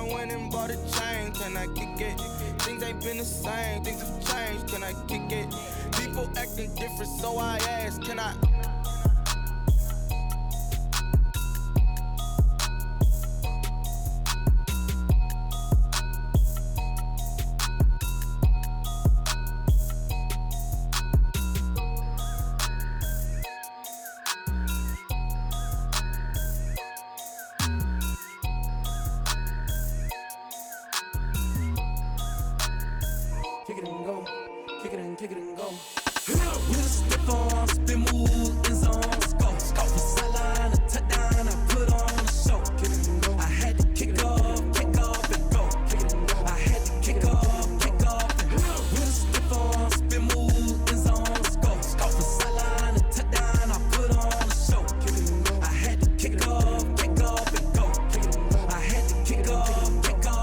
done went and bought a chain, can I kick it? Things ain't been the same, things have changed, can I kick it? People acting different, so I ask, can I? Kick it and go, kick it and go. With a stiff arm, spin move in zone. Let's go. From sideline to touchdown, I put on a show. Kick it and go. I had to kick off and go. Kick it and go. I had to kick off and go. With a stiff arm, spin move in zone. Let's go. From sideline to touchdown, I put on a show. Kick it and go. I had to kick off and go. Kick it and go. I had to kick off and go.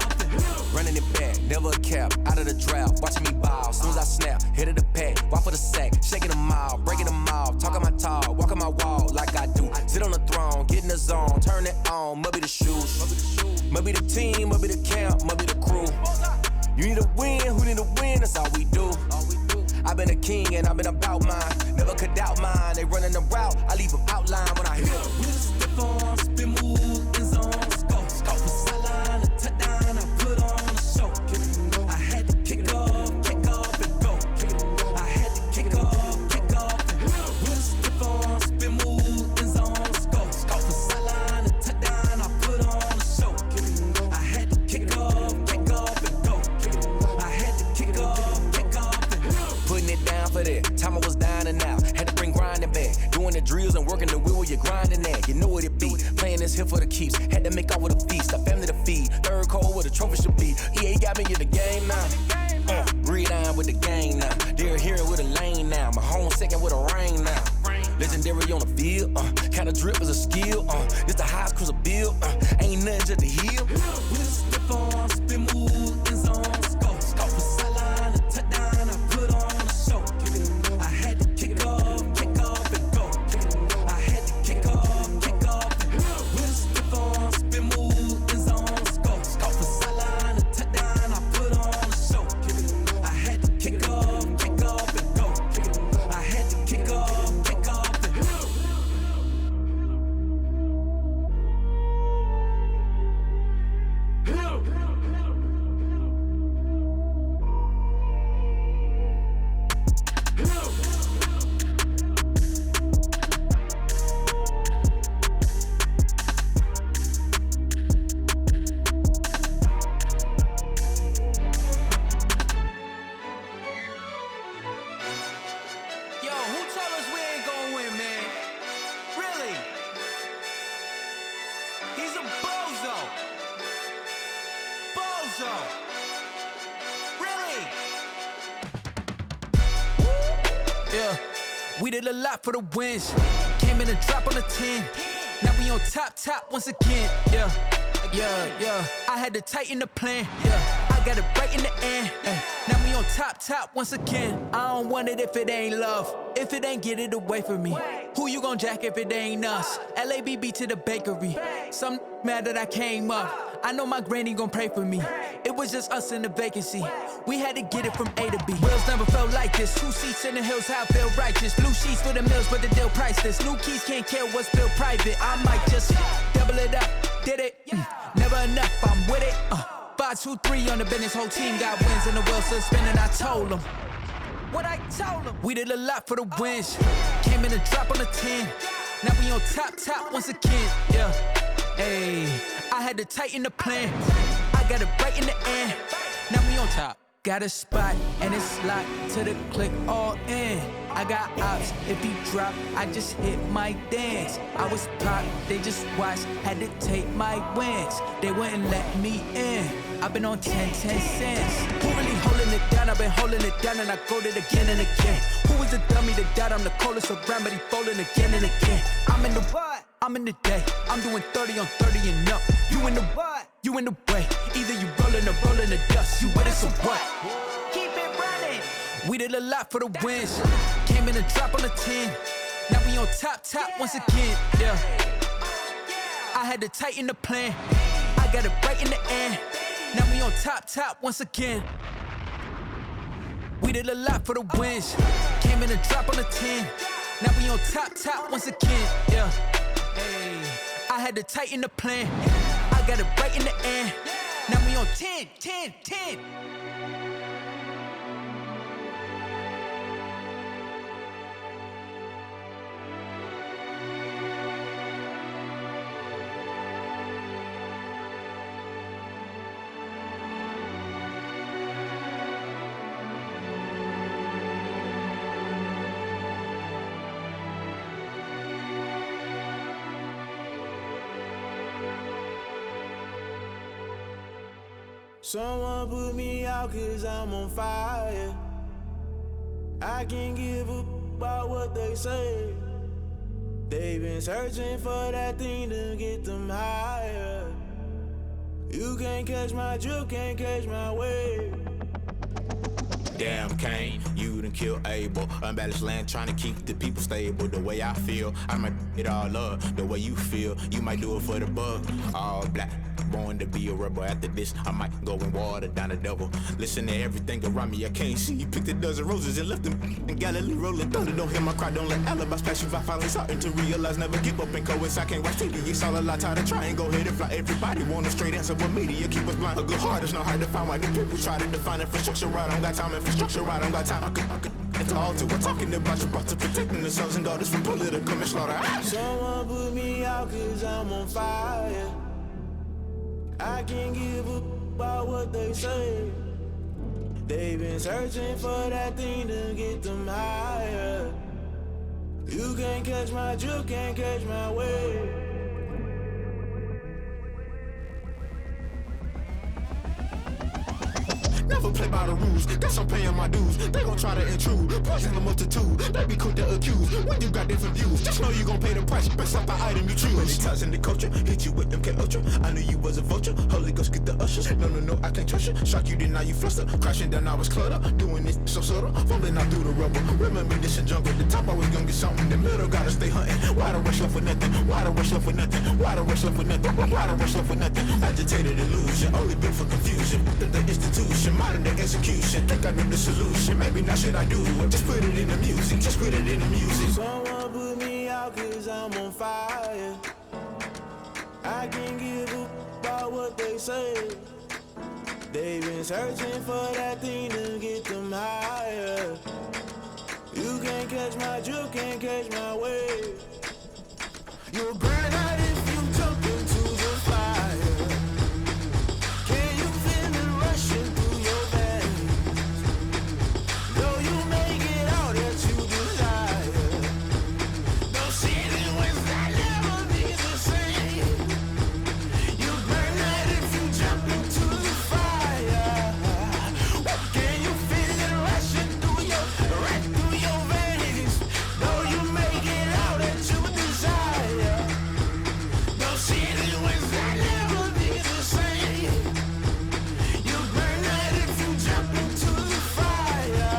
Running it back, never a cap, out of the drought, watching me ball. Soon as I snap, hit of the pack, walk for the sack, shaking them out, breaking them off, talking my talk, walking my wall like I do. Sit on the throne, get in the zone, turn it on, must be the shoes, must be the team, must be the camp, must be the crew. You need a win, who need a win, that's all we do. I've been a king and I've been about mine, never could doubt mine. They running the route, I leave them outline when I hit. With a stiff arm, spin move in zone, let's go. From sideline to touchdown, I put on a show. I had to kick off and go. I had to kick off and go. With a stiff arm, spin move in zone, let's go. From sideline to touchdown, I put on a show. I had to kick off and go. I had to kick off and go. Putting it down for that, time I was down and out. Had to bring grinding back, doing the drills and working the wheel where you're grinding at. You know what it be, playing this here for the keeps. Had to make out with a feast, a family to feed. Third cold where the trophy should be. EA got me in the game now. Breed on with the gang now. They're here with a lane now. My home second with a rain now. Legendary on the field, kinda drip is a skill. This the highest cruiser bill, ain't nothing just to heal. With a stiff arm, spin move in zone, let's go. From sideline to touchdown, I put on a show. I had to kick off and go. I had to kick off and go. With a stiff arm, spin move in zone, let's go. From sideline to touchdown, I put on a show. I had to kick off and go. I had to kick off and go. Yo, who told us we ain't gonna win, man? Really? He's a bozo. Bozo. Really? Yeah, we did a lot for the wins. Came in a drop on the 10. Now we on top once again. Yeah. I had to tighten the plan. Yeah, I got it right in the end. Now we on top once again. I don't want it if it ain't love. If it ain't, get it away from me. Who you gon' jack if it ain't us? LABB to the bakery. Some mad that I came up. I know my granny gon' pray for me. It was just us in the vacancy. We had to get it from A to B. Wheels never felt like this. 2 seats in the hills, how I feel righteous. Blue sheets for the mills, but the deal priceless. New keys can't care what's built private. I might just double it up. Did it? Never enough, I'm with it. 5, 2, 3 on the business. Whole team got wins and the wheels still spinning. I told them what I told them. We did a lot for the wins. Came in a drop on the 10. Now we on top once again. Yeah. Hey, I had to tighten the plan. I got it right in the end. Now we on top. Got a spot and it's locked to the click all in. I got ops, if he drop, I just hit my dance. I was popped, they just watched, had to take my wins. They wouldn't let me in. I've been on 10 cents. Who really holding it down? I've been holding it down and I go it again and again. Who was the dummy that died? I'm the coldest around, but he folding again and again. I'm in the what? I'm in the day. I'm doing 30 on 30 and up. You in the what? You in the way. Either you rolling or rolling the dust. You with it, so what? Keep it running. We did a lot for the wins. Came in a drop on the 10. Now we on top once again. Yeah. I had to tighten the plan. I got it right in the end. top once again. We did a lot for the wins. Came in and drop on the 10. Now we on top once again. Yeah. Hey. I had to tighten the plan. I got it right in the end. Now we on 10. Someone put me out 'cause I'm on fire. I can't give up about what they say. They've been searching for that thing to get them higher. You can't catch my drift, can't catch my wave. Damn Kane, you done killed Abel. Unbalanced land trying to keep the people stable. The way I feel, I might it all up. The way you feel, you might do it for the buck. All black, born to be a rebel. After this, I might go and water down the devil. Listen to everything around me, I can't see. Picked a dozen roses and left them in Galilee rolling thunder. Don't hear my cry, don't let alibis pass you by. Finally starting to realize, never give up and coincide. Can't watch TV, it's all a lot. Tired of trying, go ahead and fly. Everybody want a straight answer, but media keep us blind. A good heart is not hard to find. Why the people try to define infrastructure right? I don't got time, infrastructure right, I don't got time. I could it's all to. We're talking about you brought to protecting the sons and daughters from political manslaughter. Someone put me out 'cause I'm on fire. I can't give up about what they say. They've been searching for that thing to get them higher. You can't catch my drift, can't catch my wave. Never play by the rules, guess I'm paying my dues. They gon' try to intrude, poison the multitude. They be quick to accuse, when you got different views. Just know you gon' pay the price, based off the item you choose. Many times in the culture, hit you with MK Ultra. I knew you was a vulture, Holy Ghost get the ushers. No, I can't trust you. Shock you, then now you fluster. Crashing down, I was cluttered. Doing this so subtle, falling out through the rubble. Remember this in jungle, the top I was gonna get something. The middle gotta stay hunting. Why the rush left for nothing? Why the rush left for nothing? Why the rush left for nothing? Why the rush left for nothing? Agitated illusion, only built for confusion. The institution, modern day execution. Think I knew the solution. Maybe now should I do it? Just put it in the music. Just put it in the music. Someone put me out 'cause I'm on fire. I can't give up about what they say. They've been searching for that thing to get them higher. You can't catch my drift, can't catch my wave. You'll burn out if you jump into the fire. Can you feel it rushing through your veins? Though you make it all that you desire. No ceiling wins that never be the same. You burn out if you jump into the fire. Can you feel it rushing through your veins? Though you make it all that you desire. No ceiling wins that never be the same. You burn out if you jump into the fire.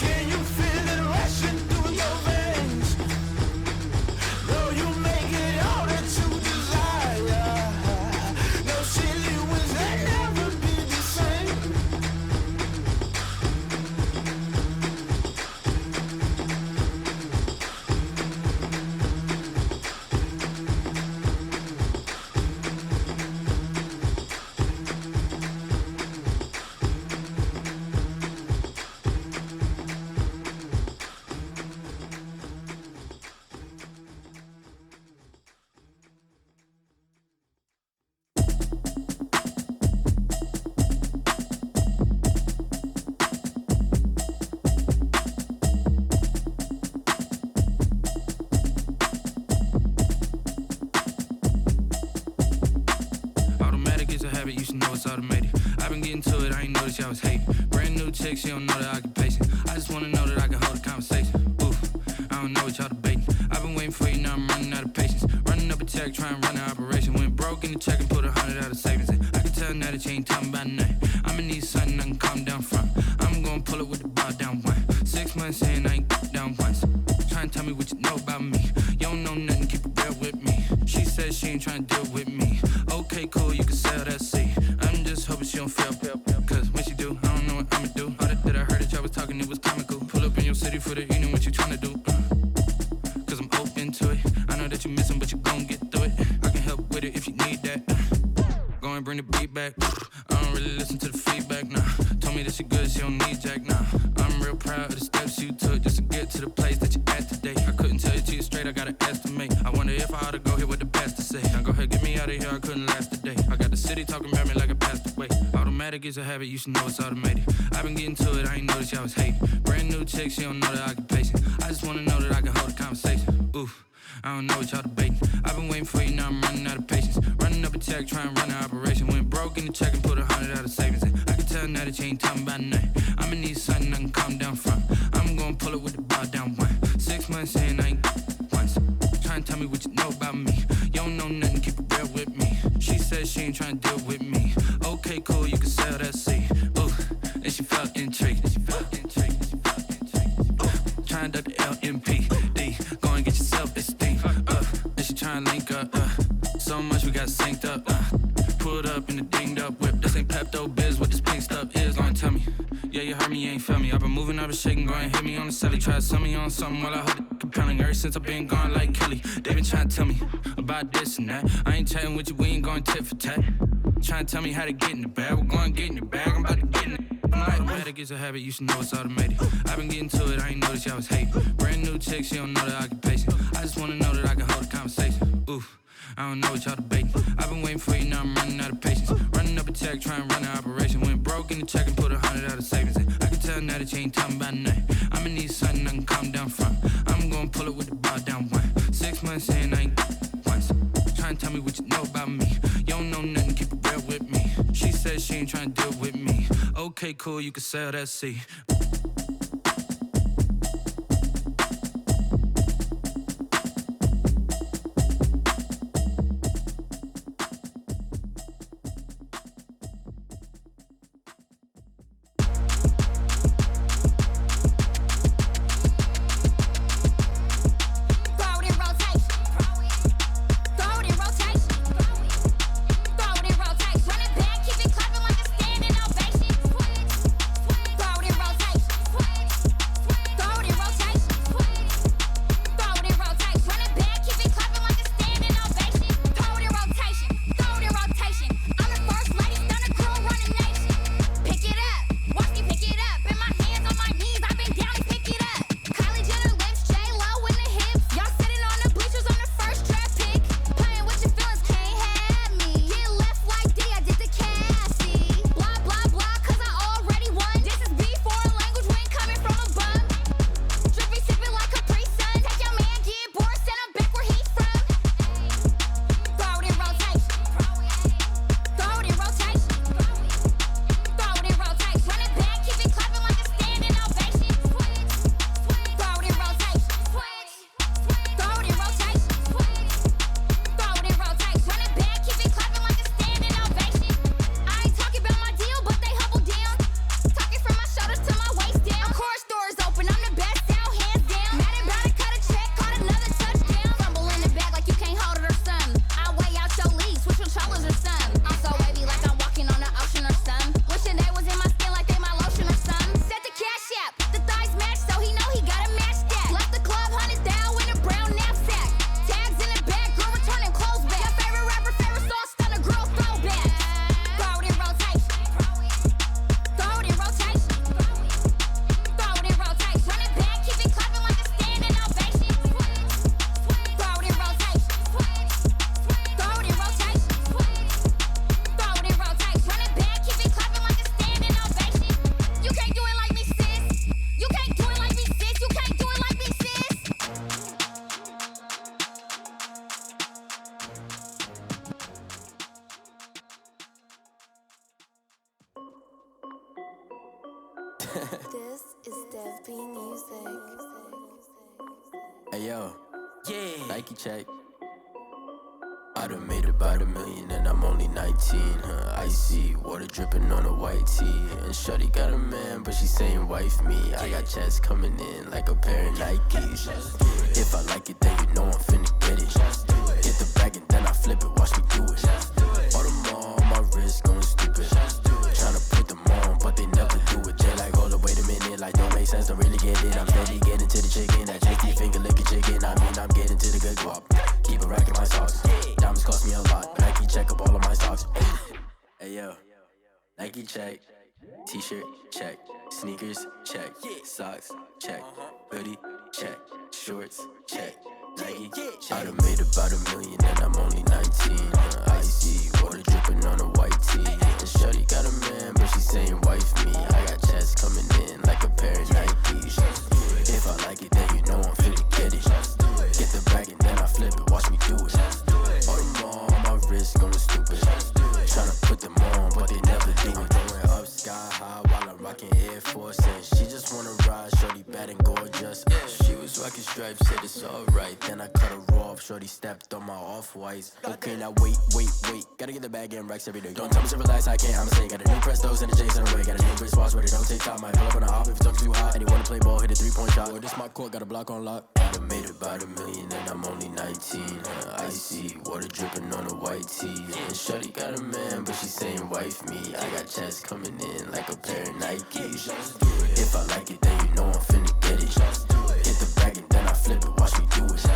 Can you feel it rushing through your veins? Though you make it all that you desire. No ceiling wins that never be the same. Automatic is a habit, you should know it's automated. I've been getting to it, I ain't noticed y'all was hating. Brand new chick, she don't know the occupation. I just wanna know that I can hold a conversation. Oof, I don't know what y'all debating. I've been waiting for you, now I'm running out of patience. Running up a check, trying to run an operation. Went broke in the check and put 100 out of savings in. I can tell now that you ain't talking about nothing. I'ma need something I can calm down from. I'm gonna pull it with the bar down one. 6 months in, I ain't down once. Trying to tell me what you know about me. You don't know nothing, keep it real with me. She said she ain't trying to deal with me. Okay, cool, you can sell that seat. I'm just hoping Go and bring the beat back. I don't really listen to the feedback, nah. Told me that she good, she don't need Jack, nah. I'm real proud of the steps you took just to get to the place that you at today. I couldn't tell it to you straight, I gotta estimate. I wonder if I ought to go here with the pastor say. Now go ahead, get me out of here, I couldn't last a day. I got the city talking about me like I passed away. Automatic is a habit, you should know it's automated. I've been getting to it, I ain't noticed y'all was hating. Brand new chick, she don't know the occupation. I just wanna know that I can hold a conversation. Oof, I don't know what y'all debating. I've been waiting for you, now I'm running out of patience. Running up a check, trying to run an operation. Went broke in the check and put 100 out of savings in. I can tell now that you ain't talking about nothing. I'ma need something I can calm down from. I'm gonna pull it with the bar down one. 6 months in, I ain't once. Trying to tell me what you know about me. You don't know nothing, keep it real with me. She said she ain't trying to deal with me. Okay, cool, you can sell that seed. Ooh, and she felt intrigued. Trying to duck the LMPD. Go and get your self-esteem. And she trying to link up. So much we got synced up. Pulled up in the dinged up whip. This ain't Pepto-Biz, what this pink stuff is. Long tell me. Yeah, you heard me, you ain't felt me. I've been moving, I've been shaking, go and hit me on the celly. Try to sell me on something while I hold it compelling. Ever since I've been gone like Kelly, they been trying to tell me about this and that. I ain't chatting with you, we ain't going tit for tat. Trying to tell me how to get in the bag. We're going to get in your bag, I'm about to get in it. Automatic is a habit, you should know it's automated. I've been getting to it, I ain't noticed y'all was hating. Brand new chick, she don't know the occupation. I just wanna know that I can hold a conversation. Oof, I don't know what y'all debating. I've been waiting for you, now I'm running out of patience. Running up a check, trying to run an operation. Went broke in the check and put 100 out of savings in. I can tell now that you ain't talking about nothing. I'ma need something I can calm down from. I'm gonna pull it with the bar down one. 6 months in, I ain't once. Trying to tell me what you know about me. You don't know nothing, keep it real with me. She said she ain't trying to deal with me. Okay, cool, you can sell that seed. This is Dev B Music. Hey yo, yeah. Nike check. I done made about $1 million and I'm only 19, huh? Icy, water dripping on a white tee. And shorty got a man, but she saying wife me. I got checks coming in like a pair of Nikes. If I like it, then you know I'm finna get it. Get the bag and then I flip it, watch me do it. All them on my wrist going stupid. Tryna put them on, but they never do it. Jay like, hold up, wait a minute, like don't make sense, don't really get it. I'm steady getting to the chicken, that JT finger licking chicken. I mean, I'm getting to the good guap. Keep a rack in my socks. Diamonds cost me a lot, Nike check up all of my stocks. Ayo, Nike check, t-shirt check, sneakers check, socks check, hoodie check, shorts check, Nike check. I done made about $1 million and I'm only 19. Icy water dripping on a white tee. And shorty got a man, but she saying wife me. I got checks coming in like a pair of Nikes. If I like it, then you know I'm finna get it. Get the bag and then I flip it, watch me do it. All them on my wrist going stupid. Tryna put them on, but they never do it. Going up sky high while I'm rocking Air Force. And she just wanna ride, shorty bad and gorgeous. She was rocking stripes, said it's alright. Then I cut her off, shorty stepped on my off-whites. Okay, now wait. Gotta get the bag and racks every day. Don't tell me to relax, I can't, I'm saying. Got a new Prestos and a Jason away. Got a new wristwatch where they don't take time. Might pull up on a hop if it talks too hot. And you wanna play ball, hit a 3-point shot. Or this my court, got a block on lock. I done made about $1 million and I'm only 19. Icy water dripping on a white tee. And shorty got a man, but she saying wife me. I got checks coming in like a pair of Nikes. If I like it, then you know I'm finna get it. Hit the bag and then I flip it, watch me do it.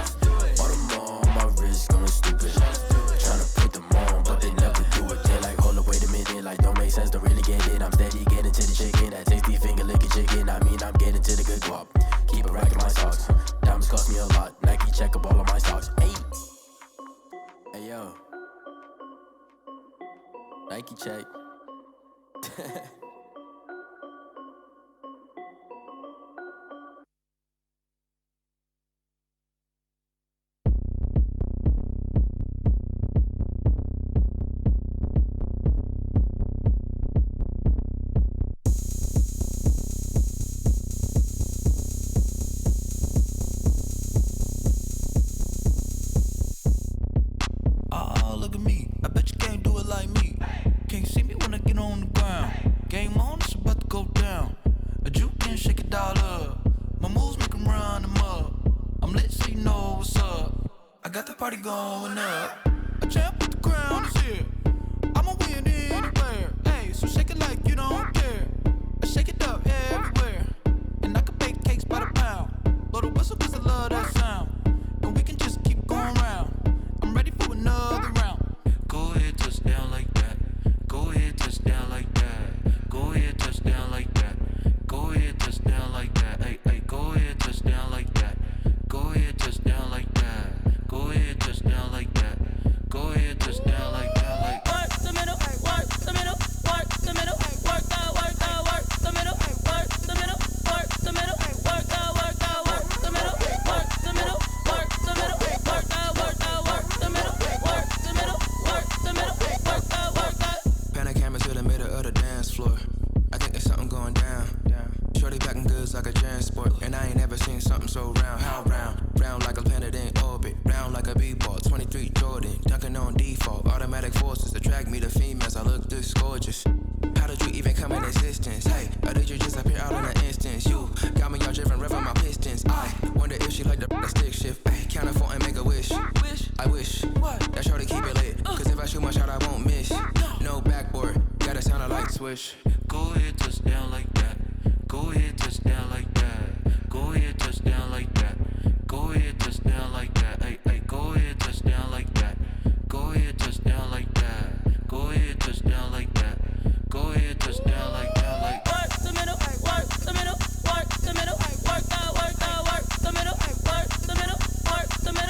All them on my wrist going stupid. Tryna put them on, but they never do it. They're like, hold up, wait a minute, like don't make sense, don't really get it. I'm steady getting to the chicken, that tasty finger licking chicken. I mean, I'm getting to the good guap. Keep a rack in my socks. Diamonds cost me a lot. Nike check up all of my stocks. Hey yo, Nike check. Look at me, I bet you can't do it like me. Can't see me when I get on the ground. Game on, it's about to go down. A juke and shake it all up. My moves make them run them up. I'm lit so you know what's up. I got the party going up. A champ with the crown is here. I'ma win anywhere. Hey, so shake it like you don't care. I shake it up everywhere. And I can bake cakes by the pound. Blow the whistle cause I love that sound. And we can just keep going round. I'm ready for another round. Go ahead, touch down like that. Go ahead, touch down like that. Go ahead, touch down like that. Go ahead, touch down like that. Hey, go ahead, touch down like that. Go ahead, touch down like that. Go ahead, touch down like that. Go ahead, touch down like that. Like work the middle, work the middle, work the middle, work the middle, work the middle, work the middle, work the middle, work the middle, work the middle, work the middle, work the middle, work the middle, work the middle, work the. Pan a camera to the middle of the dance floor. I think there's something going down. Shorty backing goods like a transport. And I ain't never seen something so round. How round? Round like a planet in orbit. Round like a b-ball. 23 Jordan. Dunking on default. Automatic forces attract me to females. I look this gorgeous. How did you even come in existence? Hey, or did you just appear out in an instance? You got me all driven, revving my pistons. I wonder if she like the stick shift. Ay, count a 4 and make a wish. I wish that shorty keep it lit. Cause if I shoot my shot, I won't miss. No backboard, gotta sound a light switch. Go ahead, touch down like that. Go ahead, touch down like that. Go ahead, touch down like that. Go ahead, touch down like that. Hey, go ahead, touch down like that. Go ahead, touch down like that. Go ahead, touch down like that. Go ahead, touch down like that. Like work the middle, work the middle, work the middle, work the middle, work the middle, work the middle, work the middle, work the middle,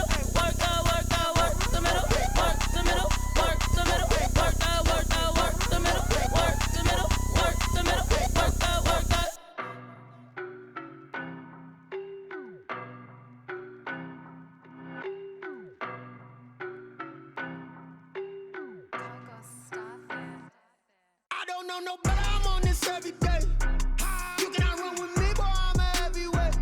work the middle, work the middle, work the middle, work the middle, work the middle, work the middle, work the. I don't know no better, I'm on this every day. You cannot run with me, boy, I'm a heavyweight.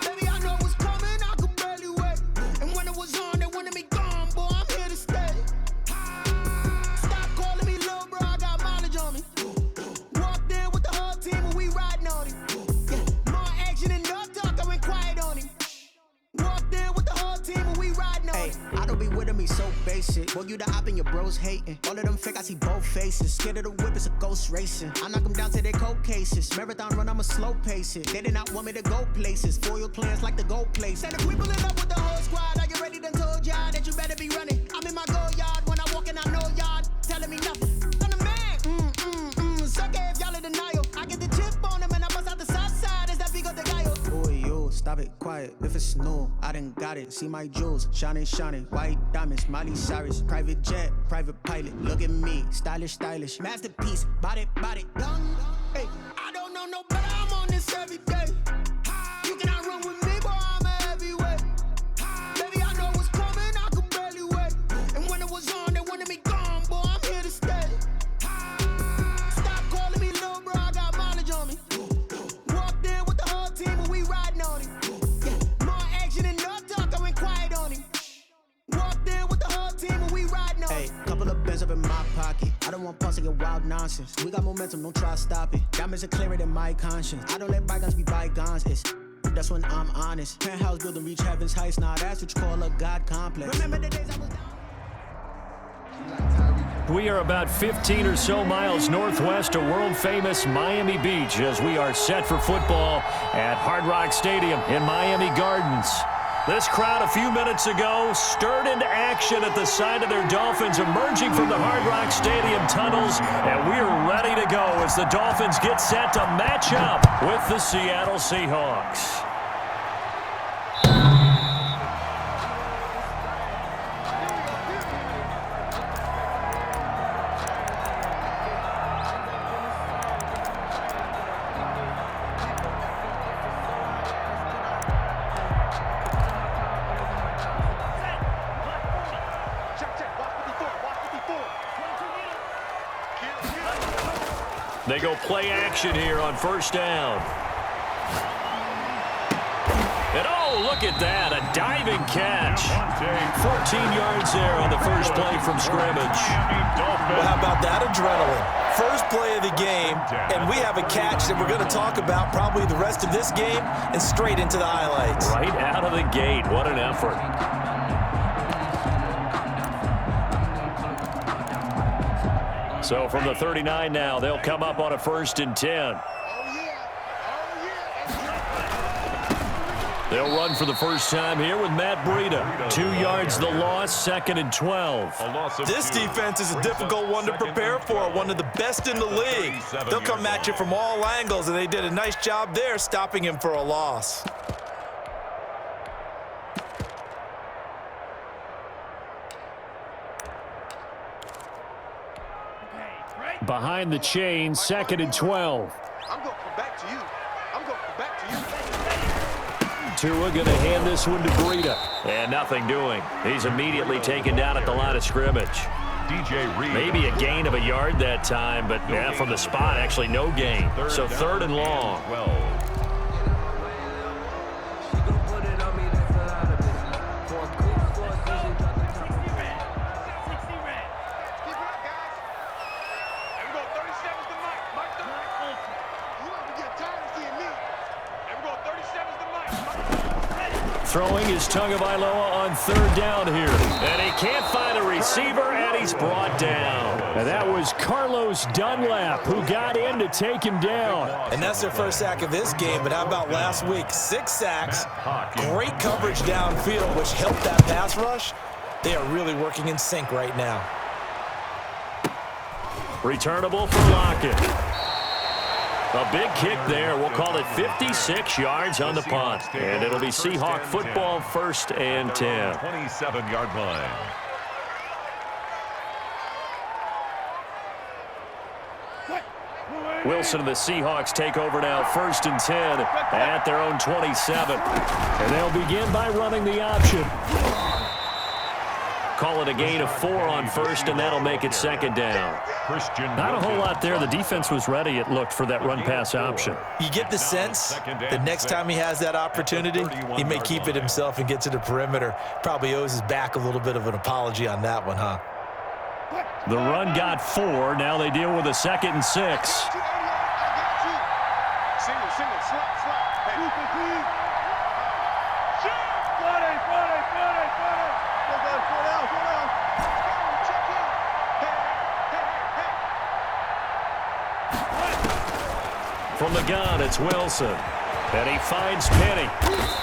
Baby, I know what's coming, I could barely wait. And when it was on, they wanted me gone, boy, I'm here to stay. Stop calling me little bro, I got mileage on me. Walked in with the whole team and we riding on him. Yeah, more action and no talk, I went quiet on him. Walked in with the whole team and we riding on him. I don't be with him, he's so basic. Boy, you the op and your bros hating. All of them fake, I see both faces. Scared of the whip, it's a ghost racing. I knock them down to their cold cases. Marathon run, I'ma slow pace it. They did not want me to go places. Foil plans like the go place. Said if we pulling up with the whole squad, are you ready? Done told y'all that you better be running. I'm in my go yard when I walk in, I know y'all telling me nothing. I'm the man breakfast, no, I done got it. See my jewels, shining, shining. White diamonds, Miley Cyrus. Private jet, private pilot. Look at me, stylish, stylish. Masterpiece, body, done. Hey, I don't know no better, I'm on this every day. You cannot run with me, boy, I'm a heavyweight. Baby, I know what's coming, I can barely wait. And when it was on, they wanted me gone, boy, I'm here to stay. Stop calling me little bro, I got mileage on me. Walked in with the whole team and we riding on him. Yeah, more action and no talk, I went quiet on him. Walked in with the whole team and we riding on him. Hey, couple of bands up in my pocket. I don't want pause to get wild nonsense. We got momentum, don't try to stop it. Diamonds are clearer than my conscience. I don't let bygones be bygones. That's when I'm honest. Penthouse building reach heaven's heights. Now that's what you call a God complex. Remember the days I was down. We are about 15 or so miles northwest of world-famous Miami Beach as we are set for football at Hard Rock Stadium in Miami Gardens. This crowd a few minutes ago stirred into action at the side of their Dolphins emerging from the Hard Rock Stadium tunnels, and we are ready to go as the Dolphins get set to match up with the Seattle Seahawks. They go play action here on first down. And oh, look at that, a diving catch. 14 yards there on the first play from scrimmage. Well, how about that adrenaline? First play of the game, and we have a catch that we're going to talk about probably the rest of this game and straight into the highlights. Right out of the gate, what an effort. So from the 39 now, they'll come up on a 1st and 10. They'll run for the first time here with Matt Breida. 2 yards the loss, 2nd and 12. This defense is a difficult one to prepare for, one of the best in the league. They'll come at you from all angles, and they did a nice job there stopping him for a loss. Behind the chain, 2nd and 12. I'm going to come back to you. I'm going to come back to you. Tua going to hand this one to Breida. And nothing doing. He's immediately taken down at the line of scrimmage. Maybe a gain of a yard that time, but yeah, from the spot, actually no gain. So 3rd and long. Throwing his Tagovailoa on 3rd down here. And he can't find a receiver, and he's brought down. And that was Carlos Dunlap who got in to take him down. And that's their first sack of this game, but how about last week? 6 sacks, great coverage downfield, which helped that pass rush. They are really working in sync right now. Returnable for Lockett. A big kick there. We'll call it 56 yards on the punt. And it'll be Seahawk football, 1st and 10. 27-yard line. Wilson and the Seahawks take over now, 1st and 10 at their own 27. And they'll begin by running the option. Call it a gain of 4 on 1st, and that'll make it 2nd down. Not a whole lot there. The defense was ready, it looked, for that run-pass option. You get the sense that next time he has that opportunity, he may keep it himself and get to the perimeter. Probably owes his back a little bit of an apology on that one, huh? The run got 4. Now they deal with a 2nd and 6. From the gun, it's Wilson. And he finds Penny.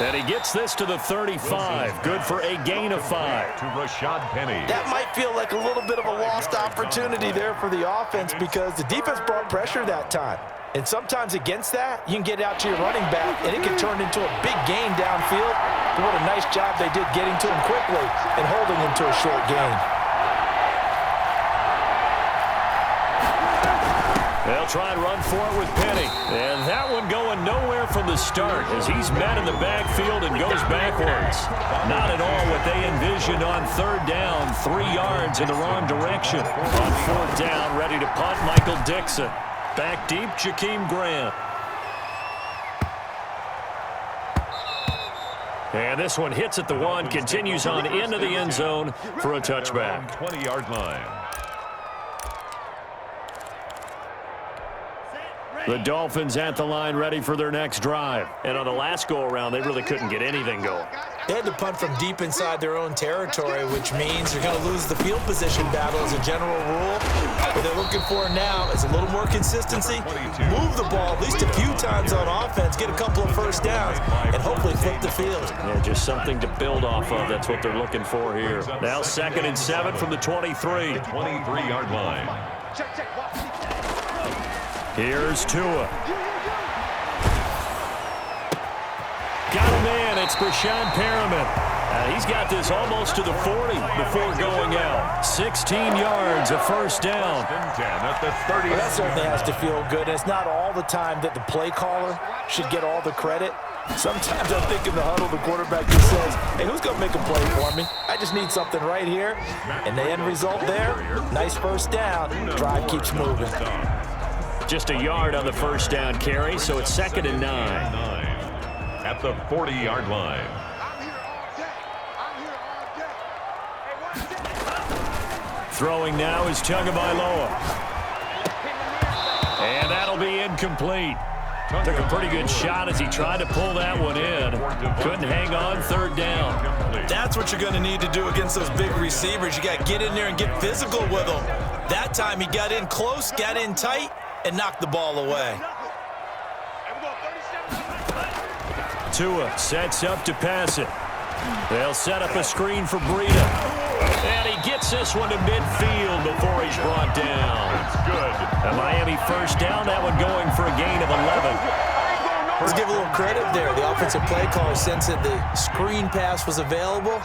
And he gets this to the 35. Good for a gain of 5. To Rashad Penny. That might feel like a little bit of a lost opportunity there for the offense because the defense brought pressure that time. And sometimes against that, you can get out to your running back, and it can turn into a big gain downfield. But what a nice job they did getting to him quickly and holding him to a short gain. They'll try and run for it with Penny. And that one going nowhere from the start as he's met in the backfield and goes backwards. Not at all what they envisioned on third down. 3 yards in the wrong direction. On fourth down, ready to punt, Michael Dixon. Back deep, Jakeem Grant. And this one hits at the 1, continues on into the end zone for a touchback. 20-yard line. The Dolphins at the line ready for their next drive. And on the last go-around, they really couldn't get anything going. They had to punt from deep inside their own territory, which means you're going to lose the field position battle as a general rule. What they're looking for now is a little more consistency, move the ball at least a few times on offense, get a couple of first downs, and hopefully flip the field. Yeah, just something to build off of. That's what they're looking for here. Now 2nd and 7 from the 23. 23-yard line. Here's Tua. Got him in. It's Brashad Perriman. He's got this almost to the 40 before going out. 16 yards, a first down. At the 30. Well, that certainly has to feel good. And it's not all the time that the play caller should get all the credit. Sometimes I think in the huddle, the quarterback just says, hey, who's going to make a play for me? I just need something right here. And the end result there, nice first down. Drive keeps moving. Just a yard on the first down carry, so it's 2nd and 9. At the 40-yard line. Throwing now is Tagovailoa. And that'll be incomplete. Took a pretty good shot as he tried to pull that one in. Couldn't hang on third down. That's what you're going to need to do against those big receivers. You got to get in there and get physical with them. That time he got in close, got in tight, and knocked the ball away. Tua sets up to pass it. They'll set up a screen for Breida. And he gets this one to midfield before he's brought down. It's good. A Miami first down, that one going for a gain of 11. Let's give a little credit there. The offensive play caller sensed that the screen pass was available.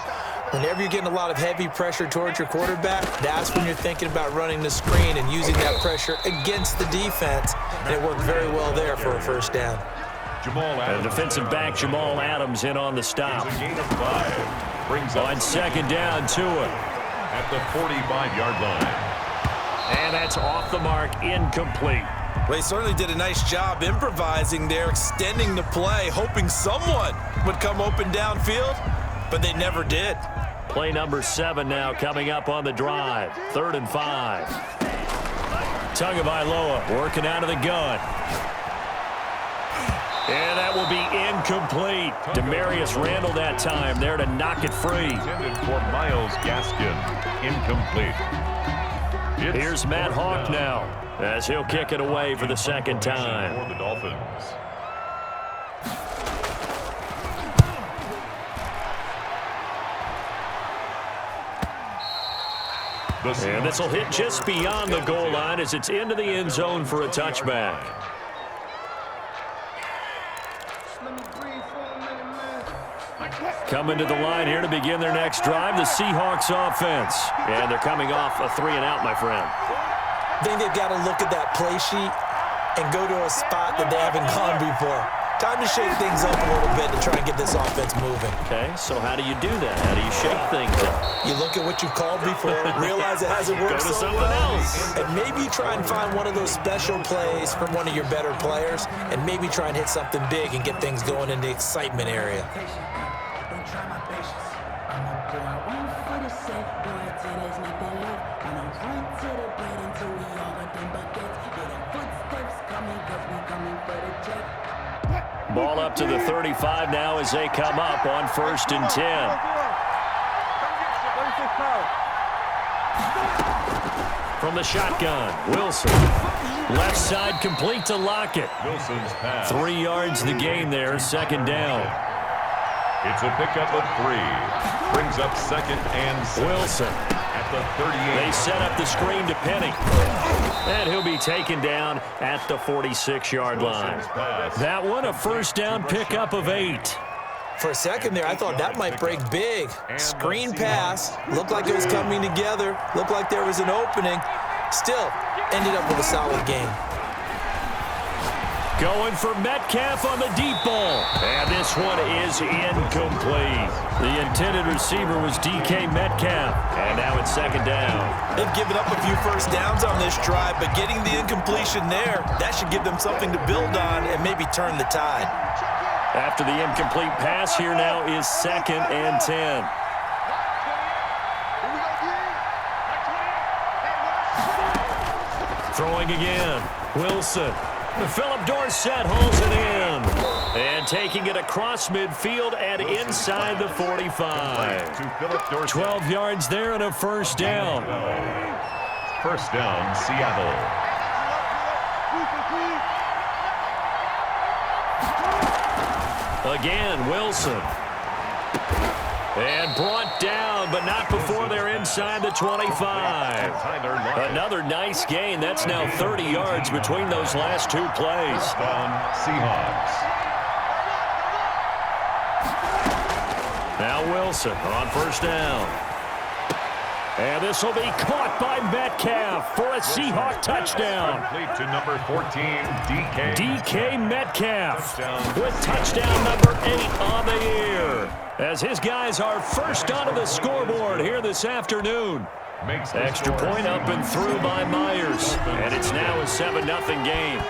Whenever you're getting a lot of heavy pressure towards your quarterback, that's when you're thinking about running the screen and using that pressure against the defense. And it worked very well there for a first down. And defensive back Jamal Adams in on the stop. On second down, Tua. At the 45-yard line. And that's off the mark, incomplete. Well, he certainly did a nice job improvising there, extending the play, hoping someone would come open downfield, but they never did. Play number 7 now coming up on the drive. 3rd and 5. Tagovailoa working out of the gun. And that will be incomplete. Demarius Randall that time there to knock it free. Intended for Myles Gaskin. Incomplete. Here's Matt Hawk now as he'll kick it away for the second time. For the Dolphins. And this will hit just beyond the goal line as it's into the end zone for a touchback. Coming to the line here to begin their next drive, the Seahawks offense. And they're coming off a 3-and-out, my friend. I think they've got to look at that play sheet and go to a spot that they haven't gone before. Time to shake things up a little bit to try and get this offense moving. Okay, so how do you do that? How do you shake things up? You look at what you've called before, realize it hasn't worked so well, and maybe try and find one of those special plays from one of your better players, and maybe try and hit something big and get things going in the excitement area. Ball up to the 35 now as they come up on 1st and 10. From the shotgun, Wilson. Left side complete to Lockett. Wilson's pass. 3 yards the gain there, 2nd down. It's a pickup of 3. Brings up 2nd and 7. Wilson. At the 38. They set up the screen to Penny. And he'll be taken down at the 46-yard line. That one, a first down pickup of 8. For a second there, I thought that might break big. Screen pass, looked like it was coming together, looked like there was an opening. Still, ended up with a solid game. Going for Metcalf on the deep ball. And this one is incomplete. The intended receiver was DK Metcalf. And now it's second down. They've given up a few first downs on this drive, but getting the incompletion there, that should give them something to build on and maybe turn the tide. After the incomplete pass, here now is 2nd and 10. Throwing again. Wilson. Philip Dorsett holds it in. And taking it across midfield and inside the 45. 12 yards there and a first down. First down, Seattle. Again, Wilson. And brought down, but not before they're inside the 25. Another nice gain. That's now 30 yards between those last two plays. Seahawks. Now Wilson on first down. And this will be caught by Metcalf for a Seahawk touchdown. Complete to number 14, DK Metcalf with touchdown number 8 on the year. As his guys are first onto the scoreboard here this afternoon. Extra point up and through by Myers. And it's now a 7-0 game.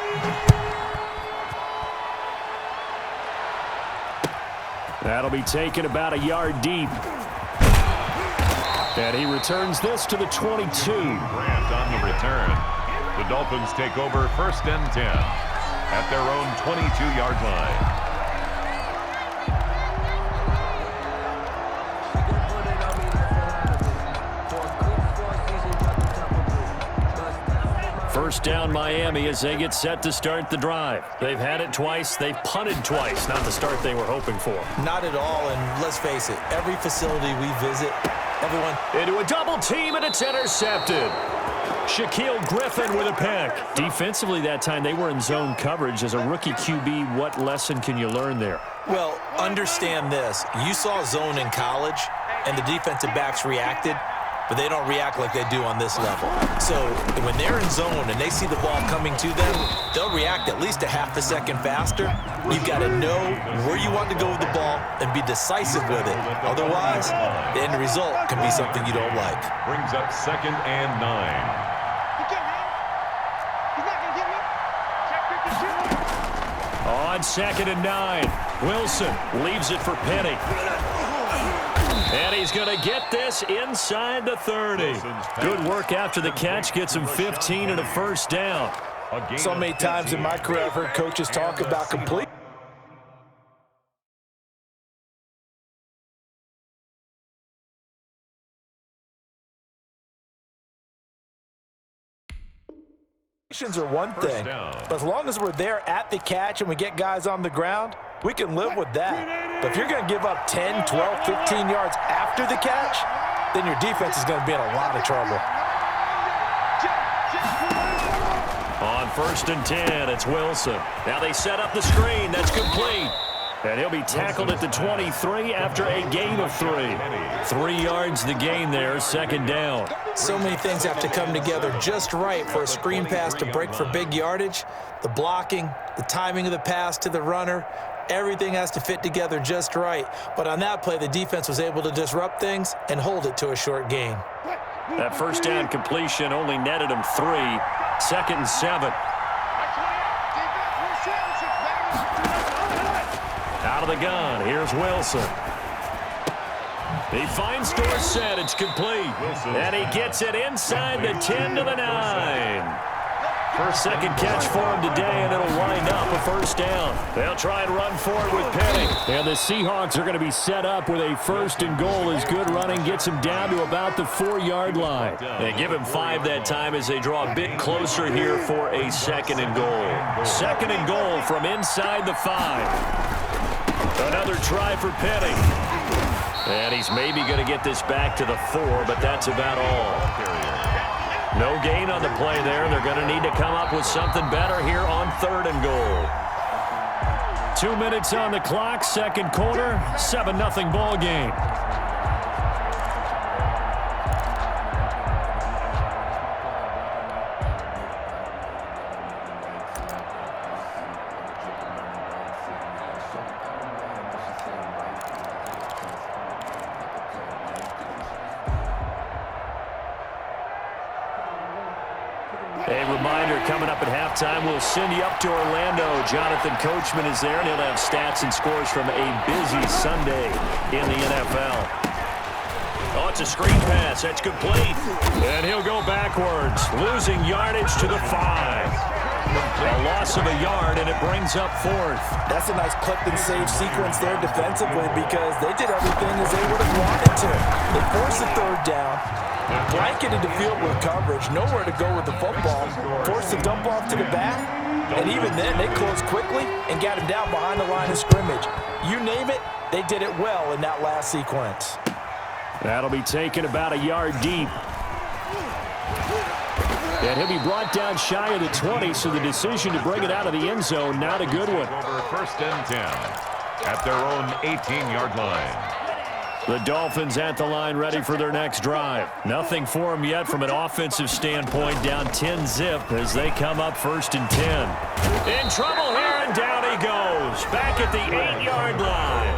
That'll be taken about a yard deep. And he returns this to the 22. Grant on the return. The Dolphins take over 1st and 10 at their own 22-yard line. First down Miami as they get set to start the drive. They've had it twice. They've punted twice. Not the start they were hoping for. Not at all, and let's face it, every facility we visit, everyone into a double team, and it's intercepted. Shaquille Griffin with a pick. Defensively that time, they were in zone coverage. As a rookie QB, what lesson can you learn there? Well, understand this. You saw zone in college, and the defensive backs reacted, but they don't react like they do on this level. So when they're in zone and they see the ball coming to them, they'll react at least a half a second faster. You've got to know where you want to go with the ball and be decisive with it. Otherwise, the end result can be something you don't like. Brings up 2nd and 9. On 2nd and 9, Wilson leaves it for Penny. And he's going to get this inside the 30. Good work after the catch. Gets him 15 and a first down. So many times in my career I've heard coaches talk about complete. Are one thing, but as long as we're there at the catch and we get guys on the ground, we can live with that. But if you're going to give up 10, 12, 15 yards after the catch, then your defense is going to be in a lot of trouble. On 1st and 10, it's Wilson. Now they set up the screen. That's complete. And he'll be tackled at the 23 after a gain of 3. 3 yards the gain there, 2nd down. So many things have to come together just right for a screen pass to break for big yardage. The blocking, the timing of the pass to the runner, everything has to fit together just right. But on that play, the defense was able to disrupt things and hold it to a short gain. That first down completion only netted him 3. 2nd and 7. Out of the gun, here's Wilson. He finds Dorsett, it's complete. And he gets it inside the 10 to the 9. Second catch for him today, and it'll wind up a first down. They'll try and run forward with Penny. And the Seahawks are going to be set up with a 1st and goal as good running gets him down to about the 4-yard line. They give him 5 that time as they draw a bit closer here for a 2nd and goal. 2nd and goal from inside the 5. Another try for Penny. And he's maybe going to get this back to the 4, but that's about all. No gain on the play there. They're going to need to come up with something better here on 3rd and goal. 2 minutes on the clock, second quarter, 7-0 ball game. A reminder, coming up at halftime, we'll send you up to Orlando. Jonathan Coachman is there, and he'll have stats and scores from a busy Sunday in the NFL. Oh, it's a screen pass. That's complete. And he'll go backwards, losing yardage to the 5. A loss of a yard, and it brings up 4th. That's a nice clip and save sequence there defensively because they did everything as they would have wanted to. They forced the 3rd down, blanketed the field with coverage, nowhere to go with the football, forced the dump off to the back, and even then they closed quickly and got him down behind the line of scrimmage. You name it, they did it well in that last sequence. That'll be taken about a yard deep. And he'll be brought down shy of the 20, so the decision to bring it out of the end zone, not a good one. Over 1st and 10 at their own 18-yard line. The Dolphins at the line ready for their next drive. Nothing for them yet from an offensive standpoint, down 10-zip as they come up 1st and 10. In trouble here, and down he goes. Back at the 8-yard line.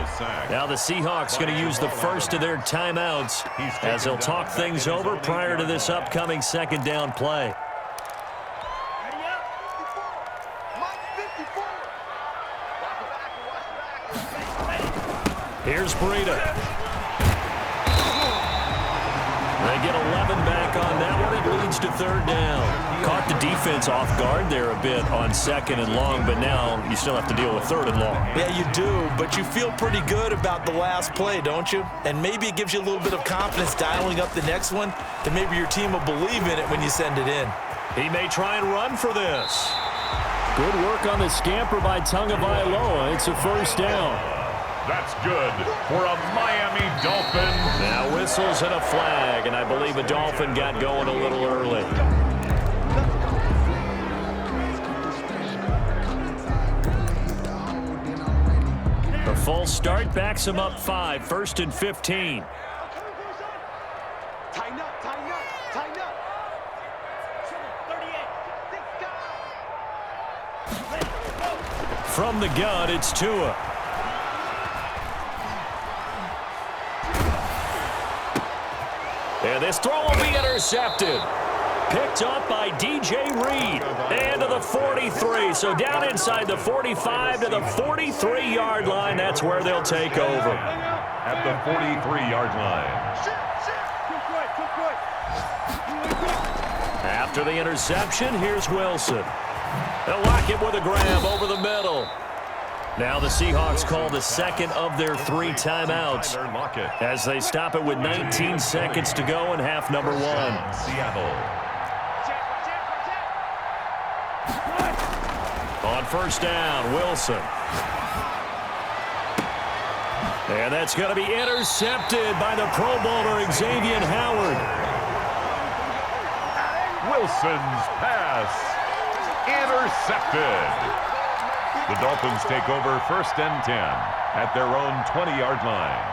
Now the Seahawks going to use the first of their timeouts as they'll talk things over prior to this upcoming 2nd down play. Here's Breida. They get 11 back on that one. It leads to 3rd down. Caught the defense off guard there a bit on 2nd and long, but now you still have to deal with 3rd and long. Yeah, you do, but you feel pretty good about the last play, don't you? And maybe it gives you a little bit of confidence dialing up the next one, that maybe your team will believe in it when you send it in. He may try and run for this. Good work on the scamper by Tagovailoa. It's a 1st down. That's good for a Miami Dolphin. Now whistles and a flag, and I believe a Dolphin got going a little early. The full start backs him up 5, 1st and 15. Tighten up, tighten up, tighten up. 38. From the gun, it's Tua. And this throw will be intercepted. Picked up by DJ Reed. And to the 43. So down inside the 45 to the 43-yard line. That's where they'll take over. At the 43-yard line. After the interception, here's Wilson. They'll lock it with a grab over the middle. Now the Seahawks call the 2nd of their 3 timeouts as they stop it with 19 seconds to go in half number 1. Seattle. On 1st down, Wilson. And that's going to be intercepted by the Pro Bowler Xavier Howard. Wilson's pass intercepted. The Dolphins take over 1st and 10 at their own 20-yard line.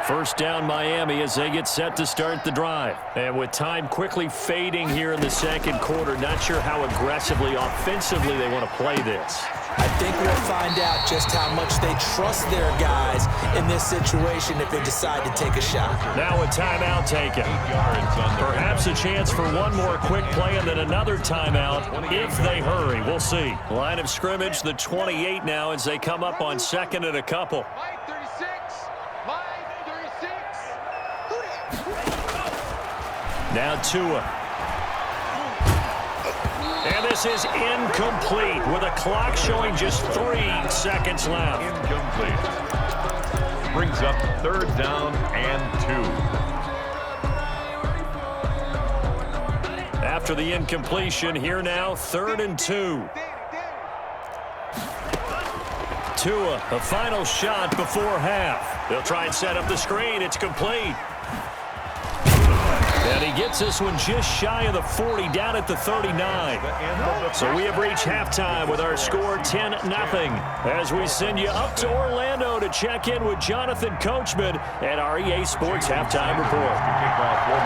1st down Miami as they get set to start the drive. And with time quickly fading here in the 2nd quarter, not sure how aggressively, offensively they want to play this. I think we'll find out just how much they trust their guys in this situation if they decide to take a shot. Now a timeout taken. Perhaps a chance for one more quick play and then another timeout if they hurry. We'll see. Line of scrimmage, the 28 now as they come up on 2nd and a couple. Now Tua. And this is incomplete with a clock showing just 3 seconds left. Incomplete. Brings up 3rd down and 2. After the incompletion, here now, 3rd and 2. Tua, a final shot before half. They'll try and set up the screen. It's complete. And he gets this one just shy of the 40, down at the 39. So we have reached halftime with our score 10-0. As we send you up to Orlando to check in with Jonathan Coachman and our EA Sports Halftime Report.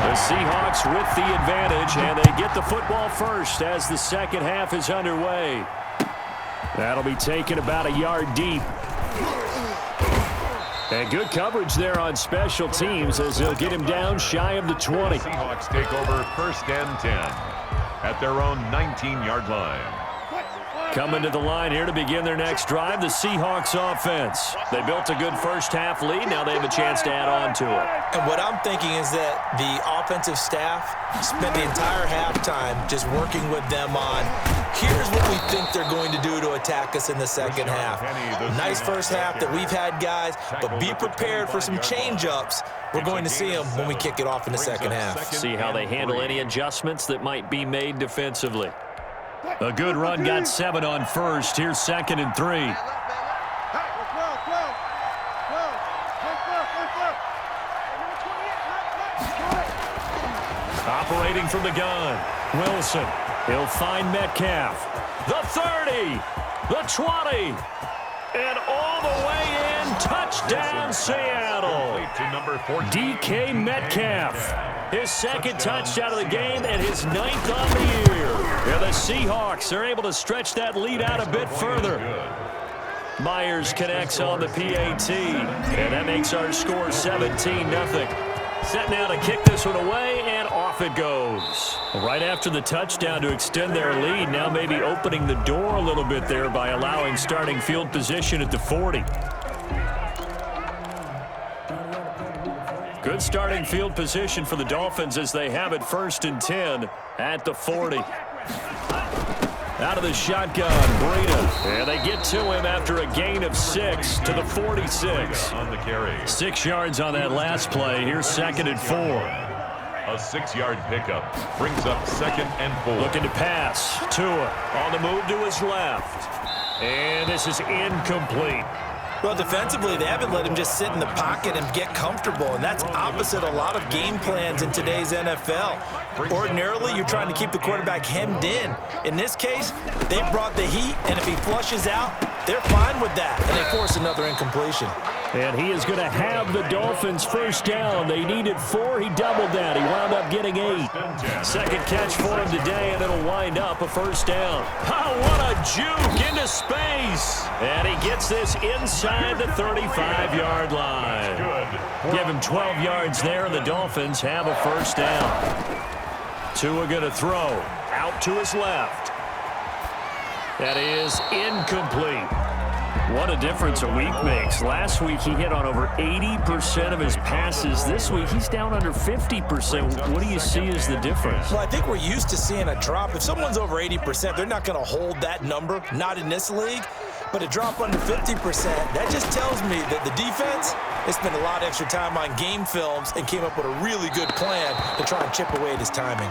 The Seahawks with the advantage, and they get the football first as the second half is underway. That'll be taken about a yard deep. And good coverage there on special teams as they'll get him down shy of the 20. The Seahawks take over 1st and 10 at their own 19-yard line. Coming to the line here to begin their next drive, the Seahawks offense. They built a good first-half lead. Now they have a chance to add on to it. And what I'm thinking is that the offensive staff spent the entire halftime just working with them on, here's what we think they're going to do to attack us in the second half. Nice first half that we've had, guys, but be prepared for some change-ups. We're going to see them when we kick it off in the second half. See how they handle any adjustments that might be made defensively. A good run got 7 on first. Here's 2nd and 3. Operating from the gun, Wilson. He'll find Metcalf. The 30, the 20, and all the way in. Touchdown, Seattle. DK Metcalf. His second touchdown of the game and his 9th on the year. And the Seahawks are able to stretch that lead out a bit further. Myers connects on the PAT, and that makes our score 17-0. Set now to kick this one away, and off it goes. Right after the touchdown to extend their lead, now maybe opening the door a little bit there by allowing starting field position at the 40. Good starting field position for the Dolphins as they have it 1st and 10 at the 40. Out of the shotgun, Breida. And they get to him after a gain of 6 to the 46. On the carry. 6 yards on that last play. Here's 2nd and 4. A 6-yard pickup brings up 2nd and 4. Looking to pass. Tua on the move to his left. And this is incomplete. Well, defensively, they haven't let him just sit in the pocket and get comfortable, and that's opposite a lot of game plans in today's NFL. Ordinarily, you're trying to keep the quarterback hemmed in. In this case, they brought the heat, and if he flushes out, they're fine with that, and they force another incompletion. And he is going to have the Dolphins first down. They needed 4. He doubled that. He wound up getting 8. Second catch for him today, and it'll wind up a first down. Oh, what a juke into space. And he gets this inside the 35-yard line. Give him 12 yards there, and the Dolphins have a first down. Tua going to throw. Out to his left. That is incomplete. What a difference a week makes. Last week, he hit on over 80% of his passes. This week, he's down under 50%. What do you see as the difference? Well, I think we're used to seeing a drop. If someone's over 80%, they're not going to hold that number, not in this league. But a drop under 50%, that just tells me that the defense has spent a lot of extra time on game films and came up with a really good plan to try and chip away at his timing.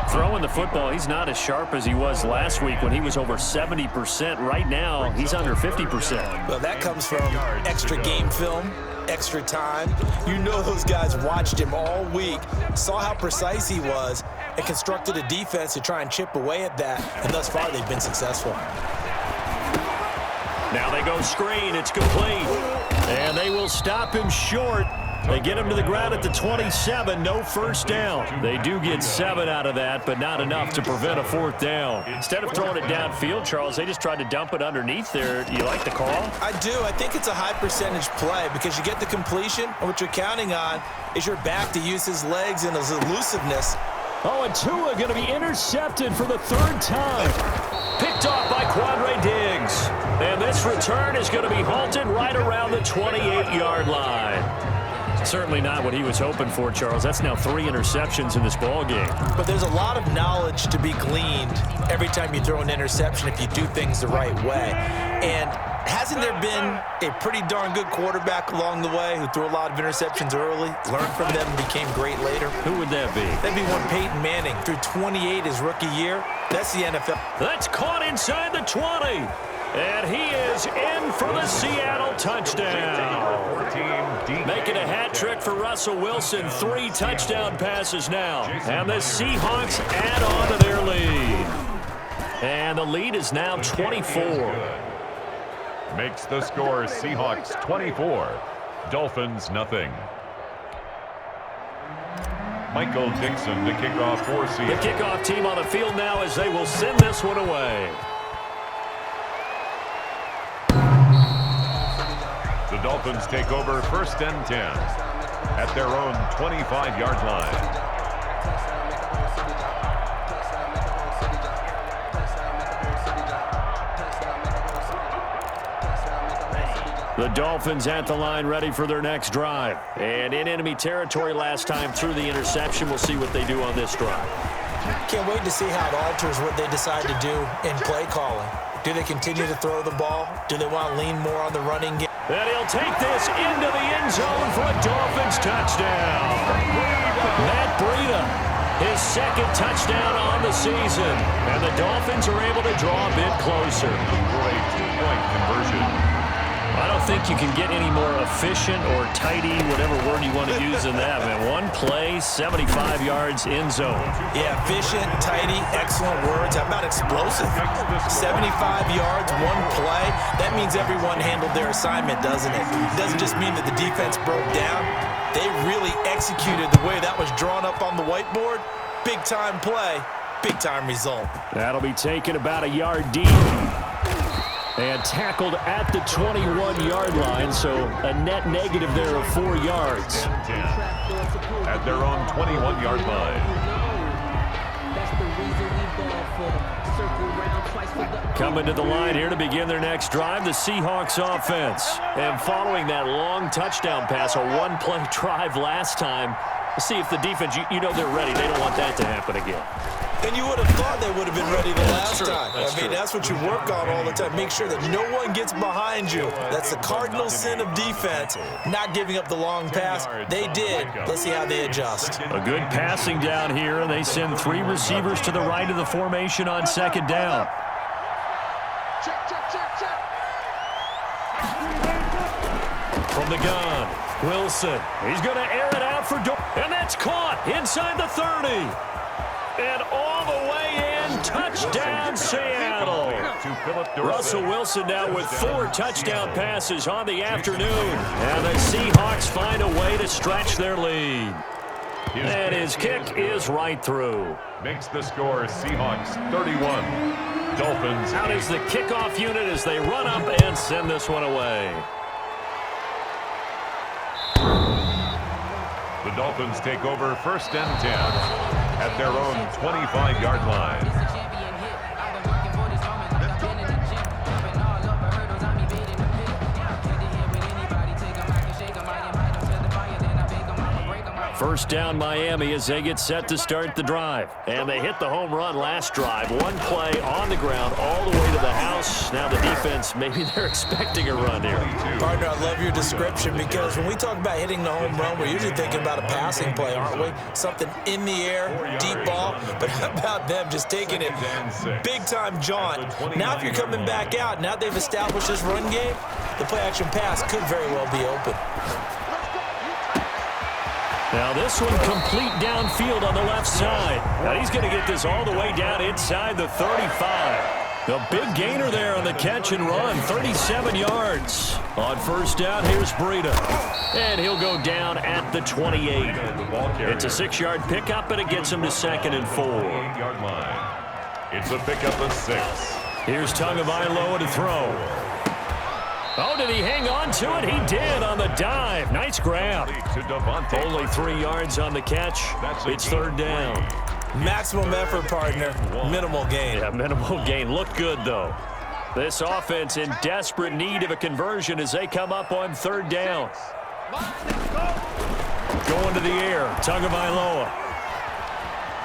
Throwing the football, he's not as sharp as he was last week when he was over 70%. Right now, he's under 50%. Well, that comes from extra game film, extra time. You know those guys watched him all week, saw how precise he was, and constructed a defense to try and chip away at that. And thus far, they've been successful. Now they go screen. It's complete. And they will stop him short. They get him to the ground at the 27. No first down. They do get 7 out of that, but not enough to prevent a fourth down. Instead of throwing it downfield, Charles, they just tried to dump it underneath there. Do you like the call? I do. I think it's a high percentage play because you get the completion, and what you're counting on is your back to use his legs and his elusiveness. Oh, and Tua going to be intercepted for the 3rd time. Picked off by Quandre Diggs. And this return is going to be halted right around the 28-yard line. Certainly not what he was hoping for, Charles. That's now 3 interceptions in this ball game. But there's a lot of knowledge to be gleaned every time you throw an interception if you do things the right way. And hasn't there been a pretty darn good quarterback along the way who threw a lot of interceptions early, learned from them, and became great later? Who would that be? That'd be one Peyton Manning. Threw 28 his rookie year. That's the NFL. That's caught inside the 20. And he is in for the Seattle touchdown. Making a hat trick for Russell Wilson. 3 touchdown passes now. And the Seahawks add on to their lead. And the lead is now 24. Makes the score Seahawks 24, Dolphins nothing. Michael Dixon to kick off for Seattle. The kickoff team on the field now as they will send this one away. The Dolphins take over 1st and 10 at their own 25-yard line. The Dolphins at the line ready for their next drive. And in enemy territory last time through the interception. We'll see what they do on this drive. Can't wait to see how it alters what they decide to do in play calling. Do they continue to throw the ball? Do they want to lean more on the running game? And he'll take this into the end zone for a Dolphins touchdown. Matt Breida, his 2nd touchdown on the season. And the Dolphins are able to draw a bit closer. Great two-point conversion. I don't think you can get any more efficient or tidy, whatever word you want to use in that, man. 1 play, 75 yards, end zone. Yeah, efficient, tidy, excellent words. How about explosive? 75 yards, 1 play. That means everyone handled their assignment, doesn't it? It doesn't just mean that the defense broke down. They really executed the way that was drawn up on the whiteboard. Big-time play, big-time result. That'll be taken about a yard deep. And tackled at the 21-yard line, so a net negative there of 4 yards. At their own 21-yard line. Coming to the line here to begin their next drive, the Seahawks offense. And following that long touchdown pass, a 1-play drive last time, we'll see if the defense, you know they're ready. They don't want that to happen again. And you would have thought they would have been ready the last time. That's what you work on all the time. Make sure that no one gets behind you. That's the cardinal sin of defense, not giving up the long pass. They did. Let's see how they adjust. A good passing down here, and they send 3 receivers to the right of the formation on 2nd down. From the gun, Wilson. He's going to air it out for and that's caught inside the 30. And all the way in, touchdown Seattle. Russell Wilson now with 4 touchdown passes on the afternoon. And the Seahawks find a way to stretch their lead. And his kick is right through. Makes the score Seahawks 31, Dolphins. Out is the kickoff unit as they run up and send this one away. The Dolphins take over 1st and 10 at their own 25-yard line. First down Miami as they get set to start the drive. And they hit the home run last drive. 1 play on the ground all the way to the house. Now the defense, maybe they're expecting a run here. Partner, I love your description because when we talk about hitting the home run, we're usually thinking about a passing play, aren't we? Something in the air, deep ball. But how about them just taking it big-time jaunt? Now if you're coming back out, now they've established this run game, the play-action pass could very well be open. Now this one complete downfield on the left side. Now he's going to get this all the way down inside the 35. The big gainer there on the catch and run, 37 yards. On first down, here's Breida. And he'll go down at the 28. It's a 6-yard pickup, and it gets him to 2nd and 4. 8-yard line. It's a pickup of 6. Here's Tagovailoa to throw. Oh, did he hang on to it? He did on the dive. Nice grab. Only 3 yards on the catch. It's 3rd down. Maximum effort, partner. Minimal gain. Yeah, minimal gain. Looked good, though. This offense in desperate need of a conversion as they come up on 3rd down. Going to the air. Tagovailoa.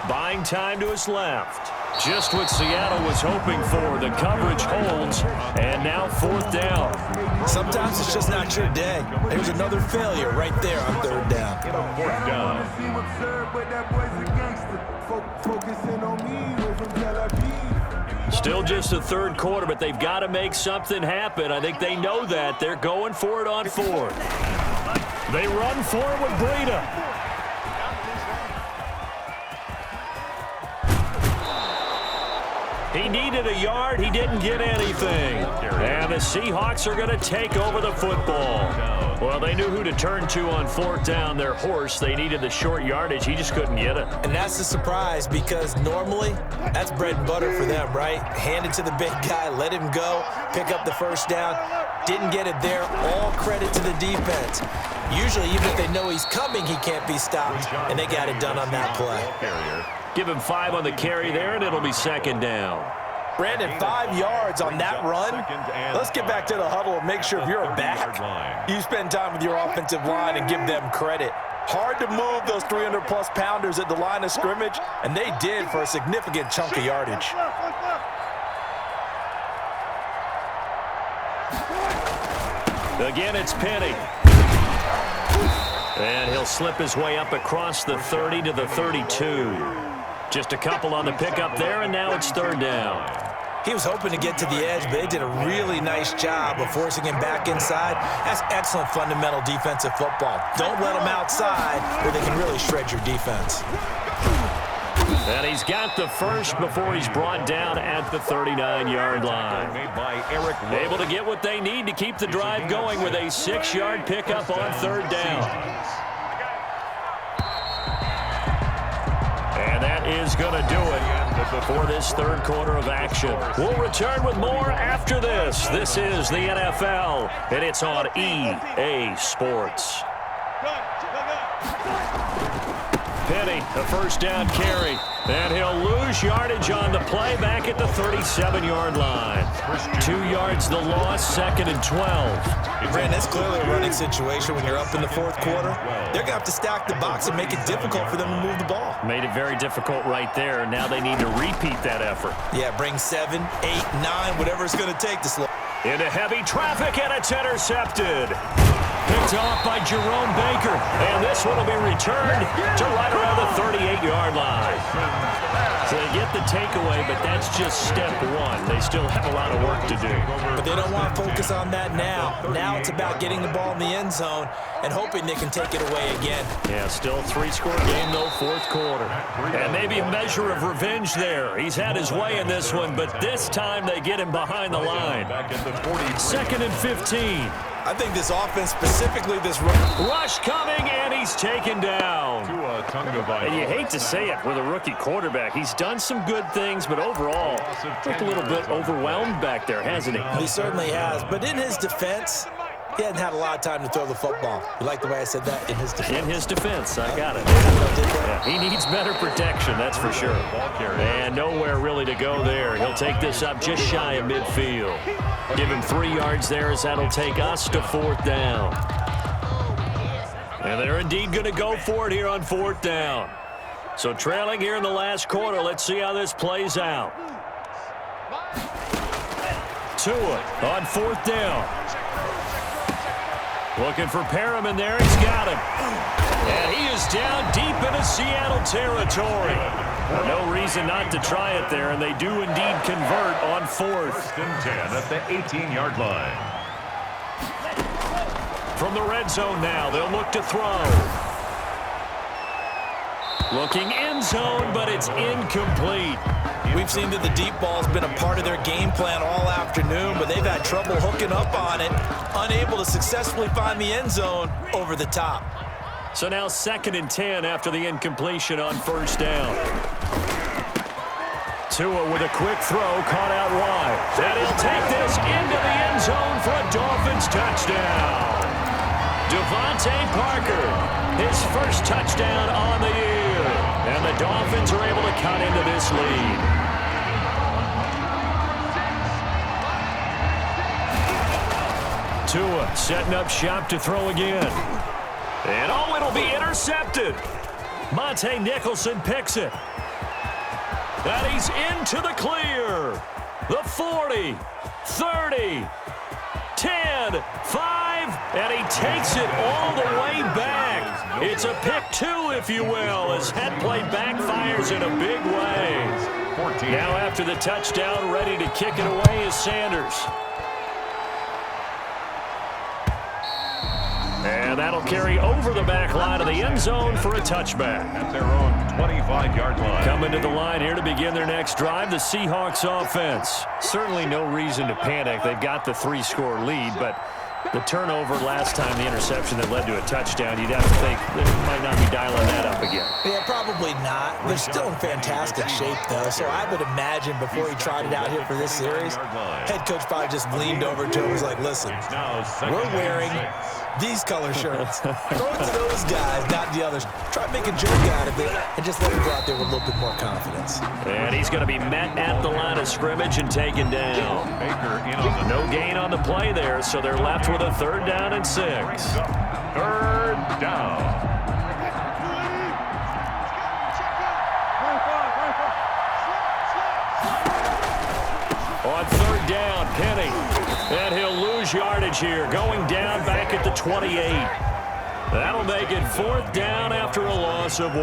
Buying time to his left. Just what Seattle was hoping for. The coverage holds, and now 4th down. Sometimes it's just not your day. There's another failure right there on 3rd down. 4th down. Still just the third quarter, but they've got to make something happen. I think they know that. They're going for it on fourth. They run for it with Breida. He needed a yard. He didn't get anything. And the Seahawks are going to take over the football. Well, they knew who to turn to on fourth down, their horse. They needed the short yardage. He just couldn't get it. And that's the surprise, because normally that's bread and butter for them, right? Hand it to the big guy, let him go, pick up the first down. Didn't get it there. All credit to the defense. Usually, even if they know he's coming, he can't be stopped. And they got it done on that play. Give him 5 on the carry there, and it'll be second down. Brandon, 5 yards on that run. Let's get back to the huddle and make sure if you're a back, you spend time with your offensive line and give them credit. Hard to move those 300-plus pounders at the line of scrimmage, and they did for a significant chunk of yardage. Again, it's Penny. And he'll slip his way up across the 30 to the 32. Just a couple on the pickup there, and now it's third down. He was hoping to get to the edge, but they did a really nice job of forcing him back inside. That's excellent fundamental defensive football. Don't let him outside where they can really shred your defense. And he's got the first before he's brought down at the 39-yard line. Able to get what they need to keep the drive going with a 6-yard pickup on third down. And that is going to do it for this third quarter of action. We'll return with more after this. This is the NFL, and it's on EA Sports. Penny, a first down carry, and he'll lose yardage on the play back at the 37-yard line. 2 yards the loss, second and 12. Brandon, that's clearly a running situation when you're up in the fourth quarter. They're going to have to stack the box and make it difficult for them to move the ball. Made it very difficult right there. Now they need to repeat that effort. Yeah, bring 7, 8, 9, whatever it's going to take to slow. Into heavy traffic, and it's intercepted. Picked off by Jerome Baker, and this one will be returned to right around the 38-yard line. So they get the takeaway, but that's just step one. They still have a lot of work to do. But they don't want to focus on that now. Now it's about getting the ball in the end zone and hoping they can take it away again. Yeah, still 3-score game, though, fourth quarter. And maybe a measure of revenge there. He's had his way in this one, but this time they get him behind the line. Second and 15. I think this offense, specifically this rush coming, and he's taken down. And you hate to say it with a rookie quarterback. He's done some good things, but overall, looked a little bit overwhelmed back there, hasn't he? He certainly has. But in his defense, he hasn't had a lot of time to throw the football. You like the way I said that? In his defense. In his defense, I got it. Yeah, he needs better protection, that's for sure. And nowhere really to go there. He'll take this up just shy of midfield. Give him 3 yards there as that'll take us to fourth down. And they're indeed going to go for it here on fourth down. So trailing here in the last quarter, let's see how this plays out. Tua on fourth down. Looking for Perriman there. He's got him. And he is down deep into Seattle territory. No reason not to try it there, and they do indeed convert on fourth. First and 10 at the 18-yard line. From the red zone now, they'll look to throw. Looking end zone, but it's incomplete. We've seen that the deep ball's been a part of their game plan all afternoon, but they've had trouble hooking up on it, unable to successfully find the end zone over the top. So now second and 10 after the incompletion on first down. Tua with a quick throw, caught out wide. And he'll take this into the end zone for a Dolphins touchdown. Devontae Parker, his first touchdown on the year. And the Dolphins are able to cut into this lead. Tua setting up shop to throw again. And oh, it'll be intercepted. Monte Nicholson picks it. And he's into the clear. The 40, 30, 10, 5, and he takes it all the way back. It's a pick two, if you will, as head play backfires in a big way. 14. Now after the touchdown, ready to kick it away is Sanders. And that'll carry over the back line of the end zone for a touchback. At their own 25-yard line. Coming to the line here to begin their next drive, the Seahawks offense. Certainly no reason to panic. They've got the 3-score lead, but the turnover last time, the interception that led to a touchdown, you'd have to think they might not be dialing that up again. Yeah, probably not. They're still in fantastic shape, though, so I would imagine before he tried it out here for this series, head coach probably just leaned over to him and was like, listen, we're wearing these color shirts. Throw it to those guys, not the others. Try to make a joke out of it and just let him go out there with a little bit more confidence. And he's going to be met at the line of scrimmage and taken down. No gain on the play there, so they're left with a 3rd down and 6. 3rd down. On 3rd down, Penny. And he'll lose yardage here, going down back at the 28. That'll make it 4th down after a loss of 1.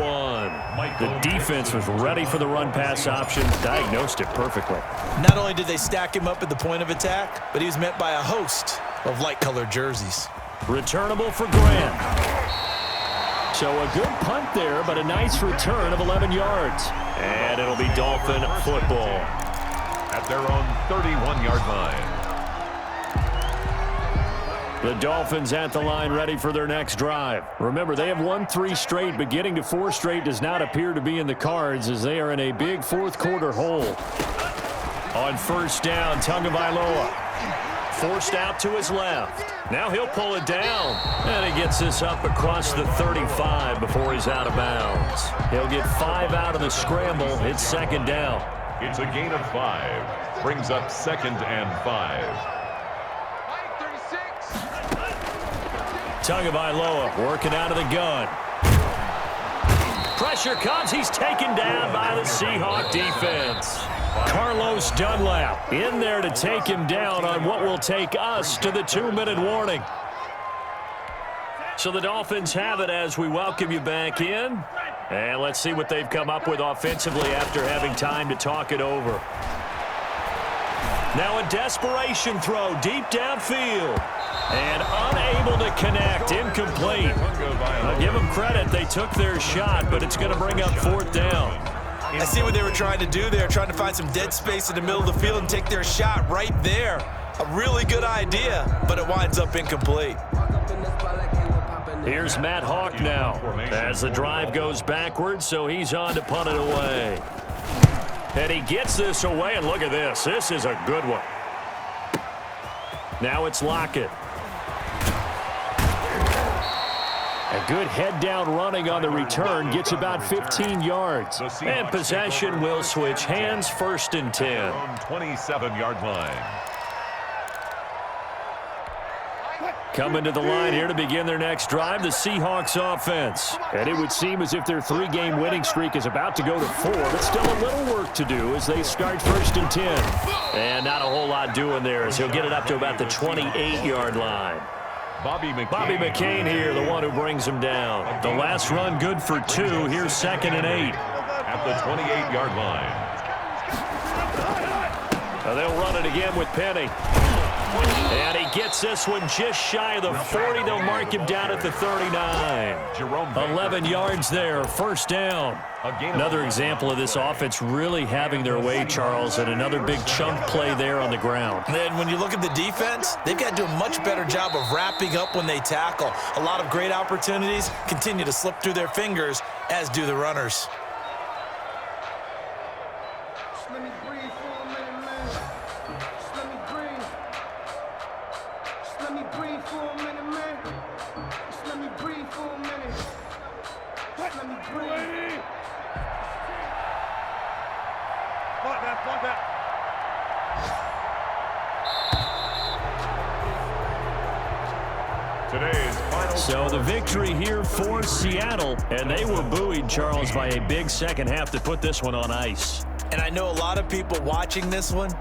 The defense was ready for the run-pass option, diagnosed it perfectly. Not only did they stack him up at the point of attack, but he was met by a host of light-colored jerseys. Returnable for Grant. So a good punt there, but a nice return of 11 yards. And it'll be Dolphin football. At their own 31-yard line. The Dolphins at the line ready for their next drive. Remember, they have won 3 straight, but getting to 4 straight does not appear to be in the cards as they are in a big 4th quarter hole. On 1st down, Tagovailoa. Forced out to his left. Now he'll pull it down. And he gets this up across the 35 before he's out of bounds. He'll get 5 out of the scramble. It's 2nd down. It's a gain of 5. Brings up 2nd and 5. Tagovailoa working out of the gun. Pressure comes. He's taken down by the Seahawk defense. Carlos Dunlap in there to take him down on what will take us to the 2-minute warning. So the Dolphins have it as we welcome you back in. And let's see what they've come up with offensively after having time to talk it over. Now a desperation throw deep downfield. And unable to connect, incomplete. I'll give them credit, they took their shot, but it's going to bring up 4th down. I see what they were trying to do there, trying to find some dead space in the middle of the field and take their shot right there. A really good idea, but it winds up incomplete. Here's Matt Hawk now as the drive goes backwards, so he's on to punt it away. And he gets this away, and look at this. This is a good one. Now it's Lockett. A good head-down running on the return gets about 15 yards. And possession will switch hands, 1st and 10. 27-yard line. Coming to the line here to begin their next drive, the Seahawks offense. And it would seem as if their 3-game winning streak is about to go to 4, but still a little work to do as they start 1st and 10. And not a whole lot doing there as he'll get it up to about the 28-yard line. Bobby McCain here, the one who brings him down. The last run good for 2. Here's 2nd and 8. At the 28-yard line. Now they'll run it again with Penny. And he gets this one just shy of the 40. They'll mark him down at the 39. 11 yards there, 1st down. Another example of this offense really having their way, Charles, and another big chunk play there on the ground. And when you look at the defense, they've got to do a much better job of wrapping up when they tackle. A lot of great opportunities continue to slip through their fingers, as do the runners. So the victory here for Seattle, and they were buoyed, Charles, by a big second half to put this one on ice. And I know a lot of people watching this one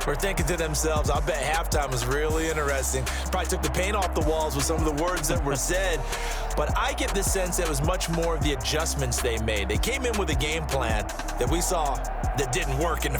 were thinking to themselves, I bet halftime was really interesting. Probably took the paint off the walls with some of the words that were said. But I get the sense it was much more of the adjustments they made. They came in with a game plan that we saw that didn't work in the